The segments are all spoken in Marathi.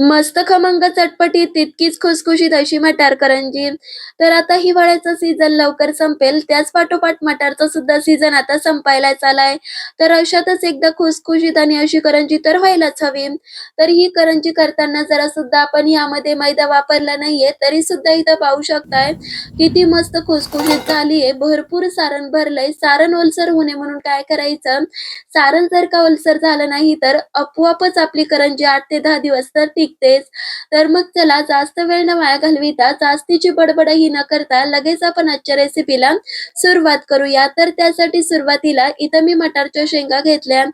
मस्त खमंग चटपटीत तितकीच खुसखुशीत अशी मटार करंजी. तर आता हिवाळ्याचा सीझन लवकर संपेल, त्याच पाठोपाठ मटारचा सुद्धा सीझन आता संपायलाच आलाय. तर अशातच एकदा खुसखुशीत आणि अशी करंजी तर व्हायलाच हवी. तर ही करंजी करताना जरा सुद्धा आपण यामध्ये मैदा वापरला नाहीये, तरी सुद्धा इथं पाहू शकताय किती मस्त खुसखुशीत झालीये. भरपूर सारण भरलंय. सारण ओलसर होऊ नये म्हणून काय करायचं, सारण जर का ओलसर झालं नाही तर आपोआपच आपली करंजी 8 ते 10 दिवस तर टिकतेच. तर मग चला जास्त वेळ न वाया घालविता, जास्तीची बडबडही न करता लगेच आपण आजच्या रेसिपीला सुरुवात करूया. तर त्यासाठी सुरुवातीला इथं मी मटारच्या शेंगा घेतल्या.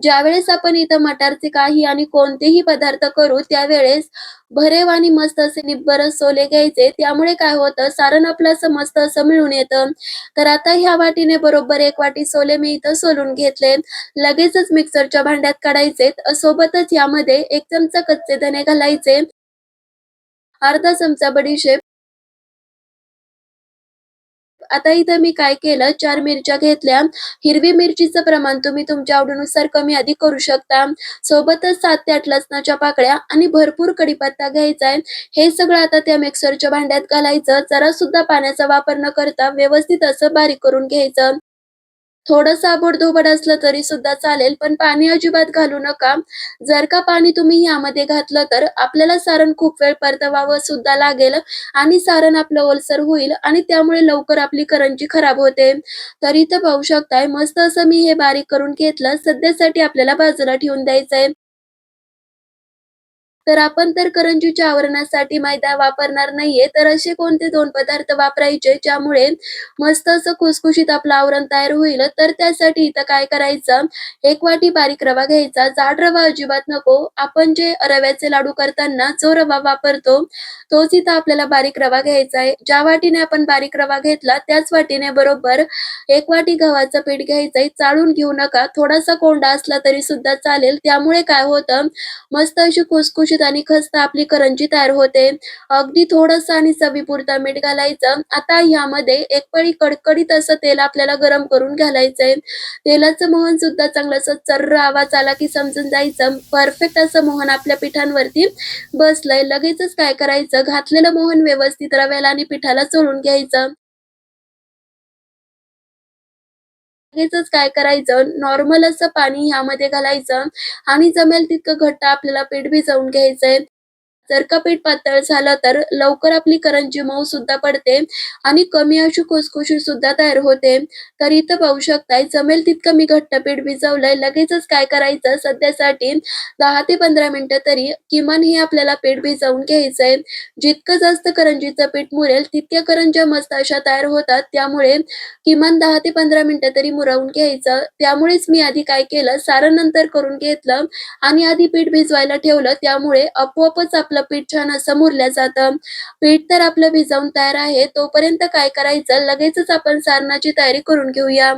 ज्यावेळेस आपण इथं मटारचे काही आणि कोणतेही पदार्थ करू त्यावेळेस भरेव आणि मस्त असे निब्बर सोले घ्यायचे. त्यामुळे काय होतं सारण आपलं असं मस्त असं मिळून येतं. तर आता ह्या वाटीने बरोबर 1 वाटी सोले मी इथं सोलून घेतले. लगेचच मिक्सरच्या भांड्यात काढायचेत. सोबतच यामध्ये 1 चमचा कच्चे धने घालायचे, अर्धा चमचा बडीशेप. आता इथं मी काय केलं 4 मिरच्या घेतल्या. हिरवी मिरचीचं प्रमाण तुम्ही तुमच्या आवडीनुसार कमी-अधिक करू शकता. सोबतच 7 ते 8 लसणाच्या पाकळ्या आणि भरपूर कढीपत्ता घ्यायचा आहे. हे सगळं आता त्या मिक्सरच्या भांड्यात घालायचं. जरा सुद्धा पाण्याचा वापर न करता व्यवस्थित असं बारीक करून घ्यायचं. थोडंसं आबड-धोबड असलं तरी सुद्धा चालेल, पण पाणी अजिबात घालू नका. जर का पाणी तुम्ही यामध्ये घातलं तर आपल्याला सारण खूप वेळ परतवावं सुद्धा लागेल आणि सारण आपलं ओलसर होईल आणि त्यामुळे लवकर आपली करंजी खराब होते. तर इथं पाहू शकताय मस्त असं मी हे बारीक करून घेतलं. सध्यासाठी आपल्याला बाजूला ठेवून द्यायचंय. तर आपण तर करंजीच्या आवरणासाठी मैदा वापरणार नाहीये, तर असे कोणते 2 पदार्थ वापरायचे ज्यामुळे मस्त असं खुसखुशीत आपलं आवरण तयार होईल. तर त्यासाठी इथं काय करायचं, 1 वाटी बारीक रवा घ्यायचा. जाड रवा अजिबात नको. आपण जे रव्याचे लाडू करताना जो रवा वापरतो, तोच इथं आपल्याला बारीक रवा घ्यायचा आहे. ज्या वाटीने आपण बारीक रवा घेतला, त्याच वाटीने बरोबर 1 वाटी गव्हाचं पीठ घ्यायचंय. चाळून घेऊ नका. थोडासा कोरडा असला तरी सुद्धा चालेल. त्यामुळे काय होतं, मस्त अशी खुसखुशीत आणि खस्त आपली करंजी तयार होते. अगदी थोडंसं आणि चवीपुरतं मीठ घालायचं. आता ह्यामध्ये एक पळी कडकडीत असं तेल आपल्याला गरम करून घालायचंय. तेलाचं मोहन सुद्धा चांगलं असं चर्र आवाज आला की समजून जायचं परफेक्ट असं मोहन आपल्या पिठांवरती बसलंय. लगेचच काय करायचं, घातलेलं मोहन व्यवस्थित रव्याला आणि पिठाला चोळून घ्यायचं. लगेचच काय करायचं, नॉर्मल असं पाणी ह्यामध्ये घालायचं आणि जमेल तितकं घट्ट आपल्याला पीठ भिजवून घ्यायचंय. जर का पीठ पातळ झालं तर लवकर आपली करंजी मऊ सुद्धा पडते आणि कमी अशी खुसखुशीत सुद्धा तयार होते. तर इथं पाहू शकताय जमेल तितकं मी घट्ट पीठ भिजवलंय. लगेचच काय करायचं सध्यासाठी 10 ते 15 मिनिटं तरी किमान हे आपल्याला पीठ भिजवून घ्यायचंय. जितकं जास्त करंजीचं पीठ मुरेल तितक्या करंज्या मस्त अशा तयार होतात. त्यामुळे किमान 10 ते 15 मिनिटं तरी मुरवून घ्यायचं. त्यामुळेच मी आधी काय केलं सारण नंतर करून घेतलं आणि आधी पीठ भिजवायला ठेवलं. त्यामुळे आपोआपच आपलं पीठ छान असं मुरलं जातं. पीठ तर आपलं भिजवून तयार आहे. तोपर्यंत काय करायचं लगेचच आपण सारणाची तयारी करून घेऊया.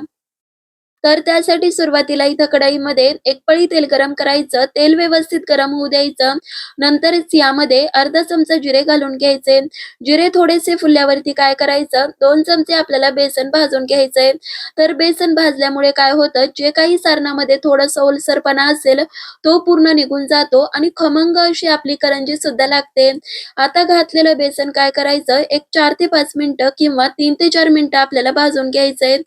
तर त्यासाठी सुरुवातीला इथं कढईमध्ये 1 पळी तेल गरम करायचं. तेल व्यवस्थित गरम होऊ द्यायचं. नंतरच यामध्ये अर्धा चमचा जिरे घालून घ्यायचे. जिरे थोडेसे फुलल्यावरती काय करायचं 2 चमचे आपल्याला बेसन भाजून घ्यायचंय. तर बेसन भाजल्यामुळे काय होतं, जे काही सारणामध्ये थोडंसं ओलसरपणा असेल, तो पूर्ण निघून जातो आणि खमंग अशी आपली करंजी सुद्धा लागते. आता घातलेलं बेसन काय करायचं, एक 4 ते 5 मिनिटं किंवा 3 ते 4 मिनिटं आपल्याला भाजून घ्यायचंय.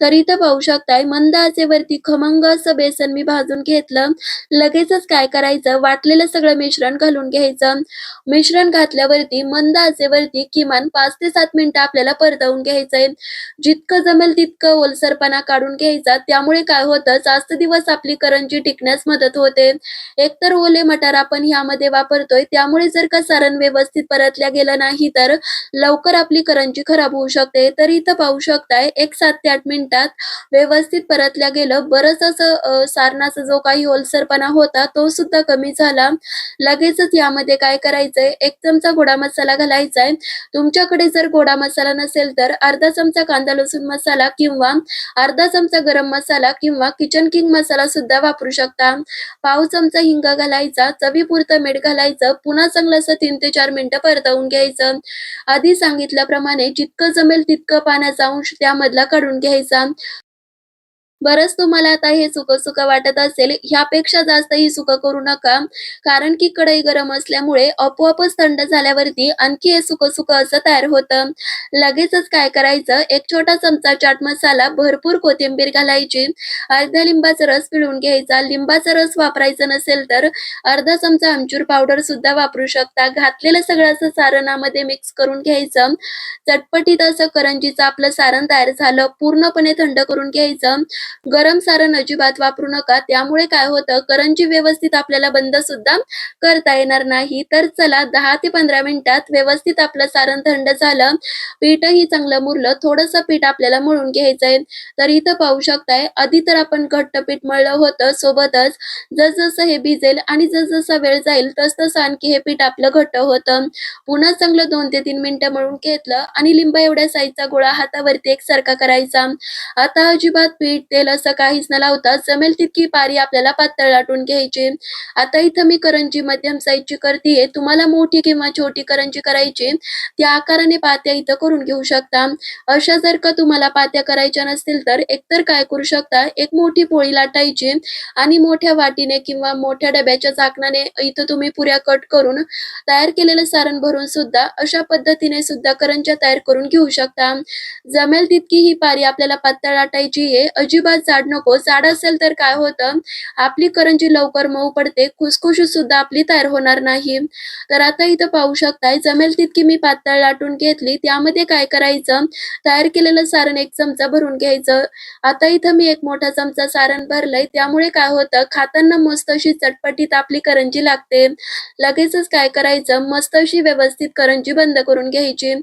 तर इथं पाहू शकताय मंद आचेवरती खमंग असं बेसन मी भाजून घेतलं. लगेचच काय करायचं वाटलेलं सगळं मिश्रण घालून घ्यायचं. मिश्रण घातल्यावरती मंद आचेवरती किमान 5 ते 7 मिनिटं आपल्याला परतवून घ्यायचंय. जितकं जमेल तितकं ओलसरपणा काढून घ्यायचा. त्यामुळे काय होतं जास्त दिवस आपली करंजी टिकण्यास मदत होते. एकतर ओले मटार आपण ह्यामध्ये वापरतोय त्यामुळे जर का सारण व्यवस्थित परतल्या गेलं नाही तर लवकर आपली करंजी खराब होऊ शकते. तर इथं पाहू शकताय एक 7 ते 8 मिनिटात व्यवस्थित परतल्या गेलं. बरंच असं सारणाचा जो काही ओलसरपणा होता तो सुद्धा कमी झाला. लगेचच यामध्ये काय करायचंय 1 चमचा गोडा मसाला घालायचाय. तुमच्याकडे जर गोडा मसाला नसेल तर अर्धा चमचा कांदा लसूण मसाला किंवा अर्धा चमचा गरम मसाला किंवा किचन किंग मसाला सुद्धा वापरू शकता. पाव चमचा हिंग घालायचा, चवीपुरतं मीठ घालायचं. पुन्हा चांगलं असं 3 ते 4 मिनिटं परतवून घ्यायचं. आधी सांगितल्याप्रमाणे जितकं जमेल तितकं पाण्याचा अंश त्यामधला काढून घ्यायचा. बरंच तुम्हाला आता हे सुकं-सुकं वाटत असेल, ह्यापेक्षा जास्त ही सुकं करू नका. कारण की कढई गरम असल्यामुळे आपोआपच थंड झाल्यावरती आणखी हे सुकं-सुकं असं तयार होतं. लगेचच काय करायचं, एक छोटा चमचा चाट मसाला, भरपूर कोथिंबीर घालायची, अर्धा लिंबाचा रस पिळून घ्यायचा. लिंबाचा रस वापरायचा नसेल तर अर्धा चमचा आमचूर पावडर सुद्धा वापरू शकता. घातलेलं सगळं असं सारणामध्ये मिक्स करून घ्यायचं. चटपटीत असं करंजीचं आपलं सारण तयार झालं. पूर्णपणे थंड करून घ्यायचं. गरम सारण अजिबात वापरू नका. त्यामुळे काय होतं, करंजी व्यवस्थित आपल्याला बंद सुद्धा करता येणार नाही. तर चला 10 ते 15 मिनिटात व्यवस्थित आपलं सारण थंड झालं. पीठही चांगलं मुरलं. थोडंसं पीठ आपल्याला मळून घ्यायचंय. तर इथं पाहू शकताय, आधी तर आपण घट्ट पीठ मळलं होतं. सोबतच जसं हे भिजेल आणि जसं वेळ जाईल तसं आणखी हे पीठ आपलं घट्ट होतं. पुन्हा चांगलं 2 ते 3 मिनिटं मळून घेतलं आणि लिंबा एवढ्या साईजचा गोळा हातावरती एकसारखा करायचा. आता अजिबात पीठ, तेल असं काहीच न लावता जमेल तितकी पारी आपल्याला पातळ लाटून घ्यायची. आता इथं मी करंजी मध्यम साईजची करतीये. तुम्हाला मोठी किंवा छोटी करंजी करायची, त्या आकाराने पात्या इथं करून घेऊ शकता. अशा जर का तुम्हाला पात्या करायच्या नसतील तर एकतर काय करू शकता, एक मोठी पोळी लाटायची आणि मोठ्या वाटीने किंवा मोठ्या डब्याच्या झाकणाने इथं तुम्ही पुऱ्या कट करून तयार केलेलं सारण भरून सुद्धा अशा पद्धतीने सुद्धा करंज्या तयार करून घेऊ शकता. जमेल तितकी ही पारी आपल्याला पातळ लाटायची आहे. अजिबात जाड नको. जाड असेल तर काय होतं, आपली करंजी लवकर मऊ पडते. खुसखुशीत सुद्धा आपली तयार होणार नाही. तर आता इथं पाहू शकताय, जमेल तितकी मी पातळ लाटून घेतली. त्यामध्ये काय करायचं, तयार केलेलं सारण 1 चमचा भरून घ्यायचं. आता इथं मी 1 मोठा चमचा सारण भरलंय. त्यामुळे काय होतं, खाताना मस्त अशी चटपटीत आपली करंजी लागते. लगेचच काय करायचं, मस्त अशी व्यवस्थित करंजी बंद करून घ्यायची.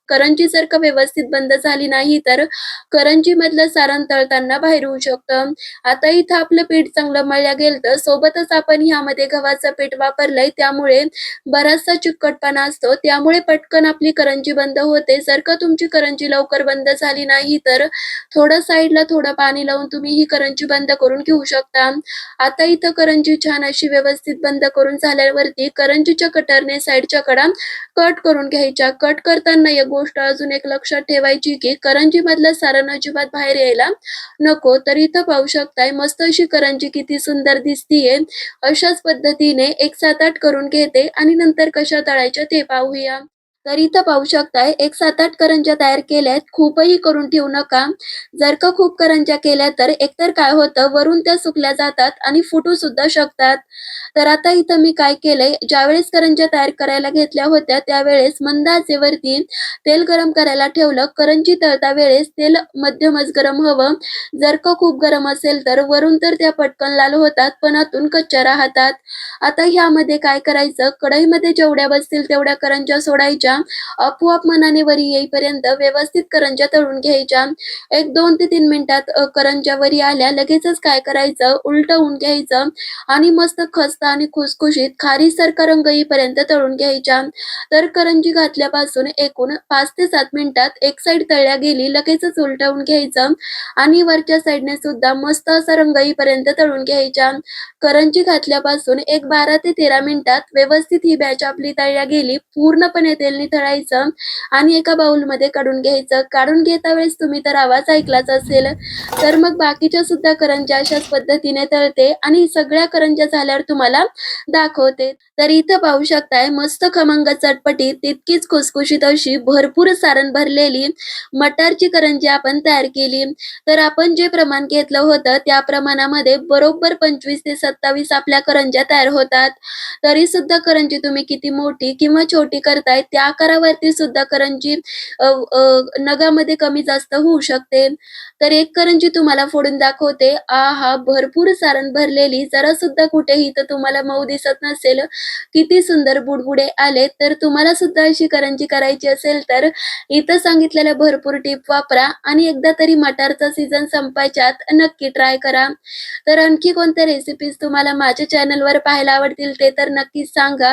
करंजी जर का व्यवस्थित बंद झाली नाही तर करंजीमधलं सारण तळताना बाहेर होऊ शकतं. आता इथं आपलं पीठ चांगलं मळलं गेलं, सोबतच आपण ह्यामध्ये गव्हाचं पीठ वापरलंय त्यामुळे बराचसा चिकटपणा असतो. त्यामुळे पटकन आपली करंजी बंद होते. जर का तुमची करंजी लवकर बंद झाली नाही तर थोडं साईडला थोडं पाणी लावून तुम्ही ही करंजी बंद करून घेऊ शकता. आता इथं करंजी छान अशी व्यवस्थित बंद करून झाल्यावरती करंजीच्या कटरने साईडच्या कडा कट करून घ्यायच्या. कट करताना एक गोष्ट अजून एक लक्षात ठेवायची, की करंजीमधलं सारण अजिबात बाहेर यायला नको. तर इथं पाहू शकताय मस्त अशी करंजी किती सुंदर दिसतीये. अशाच पद्धतीने एक 7-8 करून घेते आणि नंतर कशा तळायच्या ते पाहूया. तर इथं पाहू शकताय एक 7-8 करंज्या तयार केल्यात. खूपही करून ठेवू नका. जर का खूप करंज्या केल्या तर एकतर काय होतं, वरून त्या सुकल्या जातात आणि फुटू सुद्धा शकतात. तर आता इथं मी काय केलंय, ज्यावेळेस करंज्या तयार करायला घेतल्या होत्या त्यावेळेस मंद आचेवरती तेल गरम करायला ठेवलं. करंजी तळता वेळेस तेल मध्यमच गरम हवं. जर का खूप गरम असेल तर वरून तर त्या पटकन लाल होतात, पण आतून कच्च्या राहतात. आता ह्यामध्ये काय करायचं, कढईमध्ये जेवढ्या बसतील तेवढ्या करंज्या सोडायच्या. आपोआप मनाने वरी येईपर्यंत व्यवस्थित करंज्या तळून घ्यायच्या. एक 2 ते 3 मिनिटात करंज्या वरी आल्या, लगेचच काय करायचं, उलटवून घ्यायचं आणि मस्त खस्ता आणि खुसखुशीत खारीसारखा रंग येईपर्यंत तळून घ्यायच्या. तर करंजी घातल्यापासून एकूण 5 ते 7 मिनिटात एक साइड तळल्या गेली, लगेचच उलटवून घ्यायचं आणि वरच्या साइडने सुद्धा मस्त असा रंग येईपर्यंत तळून घ्यायच्या. करंजी घातल्यापासून एक 12 ते 13 मिनिटात व्यवस्थित ही बॅच आपली तळल्या गेली. पूर्णपणे तेल निथळायचं आणि एका बाउलमध्ये काढून घ्यायचं. काढून घेता वेळेस तुम्ही तर आवाज ऐकलाच असेल. तर मग बाकीच्या सुद्धा करंज्या अशाच पद्धतीने तळते आणि सगळ्या करंज्या झाल्यावर तुम्हाला दाखवते. तर इथं पाहू शकताय मस्त खमंग चटपटीत तितकीच खुसखुशीत अशी भरपूर सारण भरलेली मटारची करंजी आपण तयार केली. तर आपण जे प्रमाण घेतलं होतं त्या प्रमाणामध्ये बरोबर 25 ते 27 आपल्या करंज्या तयार होतात. तरी सुद्धा करंजी तुम्ही किती मोठी किंवा छोटी करताय त्या आकारावरती सुद्धा करंजी नगामध्ये कमी जास्त होऊ शकते. तर एक करंजी तुम्हाला फोडून दाखवते. आहा! भरपूर सारण भरलेली, जरा सुद्धा कुठेही इथं तुम्हाला मऊ दिसत नसेल. किती सुंदर बुडबुडे आलेत. तर तुम्हाला सुद्धा अशी करंजी करायची असेल तर इथं सांगितलेल्या भरपूर टिप वापरा आणि एकदा तरी मटारचा सीझन संपायच्या आत नक्की ट्राय करा. तर आणखी कोणत्या रेसिपीज तुम्हाला माझ्या चॅनलवर पाहायला आवडतील ते तर नक्कीच सांगा.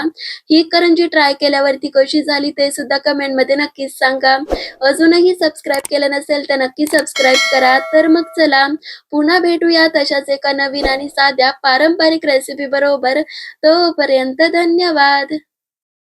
ही करंजी ट्राय केल्यावरती कशी झाली ते सुद्धा कमेंटमध्ये नक्कीच सांगा. अजूनही सबस्क्राईब केलं नसेल तर नक्की सबस्क्राईब करा. तर मग चला पुन्हा भेटूया तशाच एका नवीन आणि साध्या पारंपरिक रेसिपी बरोबर. तोपर्यंत धन्यवाद.